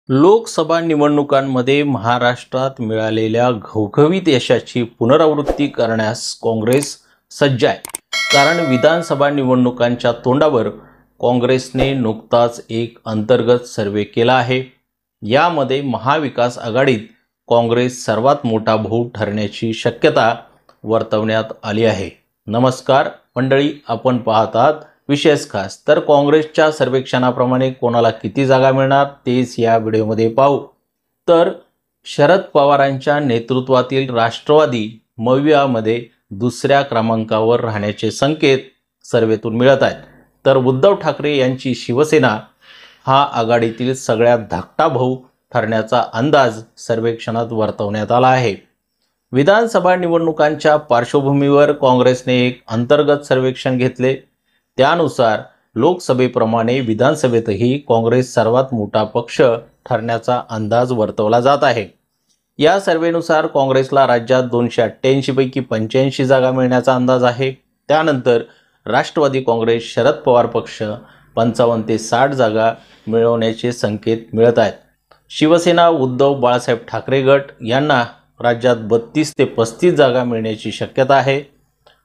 लोकसभा निवडणुकांमध्ये महाराष्ट्रात मिळालेल्या घवघवीत यशाची पुनरावृत्ती करण्यास काँग्रेस सज्ज आहे। कारण विधानसभा निवडणुकांच्या तोंडावर काँग्रेसने नुकताच एक अंतर्गत सर्वे केला आहे। यामध्ये महाविकास आघाडीत काँग्रेस सर्वात मोठा भाऊ ठरण्याची शक्यता वर्तवण्यात आली आहे। नमस्कार मंडळी, आपण पाहत आहात विशेष खास। तर काँग्रेसच्या सर्वेक्षणाप्रमाणे कोणाला किती जागा मिळणार तेच या व्हिडिओमध्ये पाहू। तर शरद पवारांच्या नेतृत्वातील राष्ट्रवादी मवियामध्ये दुसऱ्या क्रमांकावर राहण्याचे संकेत सर्वेतून मिळत आहेत। तर उद्धव ठाकरे यांची शिवसेना हा आघाडीतील सगळ्यात धाकटा भाऊ ठरण्याचा अंदाज सर्वेक्षणात वर्तवण्यात आला आहे। विधानसभा निवडणुकांच्या पार्श्वभूमीवर काँग्रेसने एक अंतर्गत सर्वेक्षण घेतले। त्यानुसार लोकसभेप्रमाणे विधानसभेतही काँग्रेस सर्वात मोठा पक्ष ठरण्याचा अंदाज वर्तवला जात आहे। या सर्वेनुसार काँग्रेसला राज्यात 288 पैकी 85 जागा मिळण्याचा अंदाज आहे। त्यानंतर राष्ट्रवादी काँग्रेस शरद पवार पक्ष 55 ते 60 जागा मिळवण्याचे संकेत मिळत आहेत। शिवसेना उद्धव बाळासाहेब ठाकरे गट यांना राज्यात 32 ते 35 जागा मिळण्याची शक्यता आहे।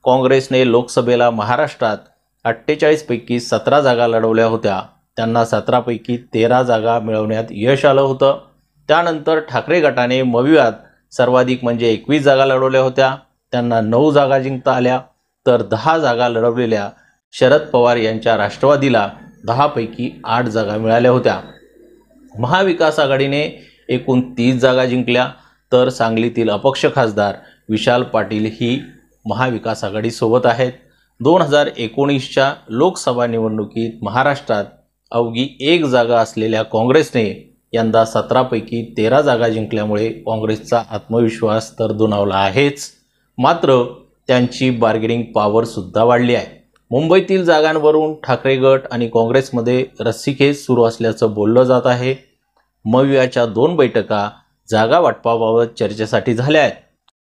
काँग्रेसने लोकसभेला महाराष्ट्रात 48 पैकी 17 जागा लढवल्या होत्या, त्यांना 17 पैकी 13 जागा मिळवण्यात यश आलं होतं। त्यानंतर ठाकरे गटाने मवियात सर्वाधिक म्हणजे 21 जागा लढवल्या होत्या, त्यांना 9 जागा जिंकता आल्या। तर 10 जागा लढवलेल्या शरद पवार यांच्या राष्ट्रवादीला 10 पैकी 8 जागा मिळाल्या होत्या। महाविकास आघाडीने एकूण 30 जागा जिंकल्या। तर सांगलीतील अपक्ष खासदार विशाल पाटील ही महाविकास आघाडीसोबत आहेत। 2019च्या लोकसभा निवडणुकीत महाराष्ट्रात अवघी 1 जागा असलेल्या काँग्रेसने यंदा 17 पैकी 13 जागा जिंकल्यामुळे काँग्रेसचा आत्मविश्वास तर दुणावला आहेच, मात्र त्यांची बार्गेनिंग पॉवर सुद्धा वाढली आहे। मुंबईतील जागांवरून ठाकरे गट आणि काँग्रेसमध्ये रस्सीखेच सुरू असल्याचं बोललं जात आहे। मवियाच्या 2 बैठका जागा वाटपाबाबत चर्चेसाठी झाल्या आहेत।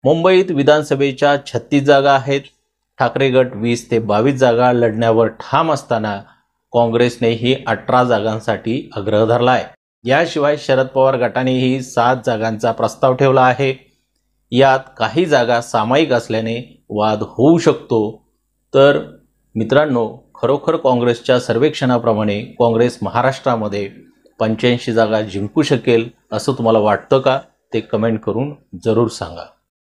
मुंबईत विधानसभेच्या 36 जागा आहेत। ठाकरे गट 20 ते 22 जागा लढण्यावर ठाम असताना काँग्रेसनेही 18 जागांसाठी आग्रह धरला आहे। याशिवाय शरद पवार गटानेही 7 जागांचा प्रस्ताव ठेवला आहे। यात काही जागा सामायिक असल्याने वाद होऊ शकतो। तर मित्रांनो, खरोखर काँग्रेसच्या सर्वेक्षणाप्रमाणे काँग्रेस महाराष्ट्रामध्ये 85 जागा जिंकू शकेल असं तुम्हाला वाटतं का? ते कमेंट करून जरूर सांगा।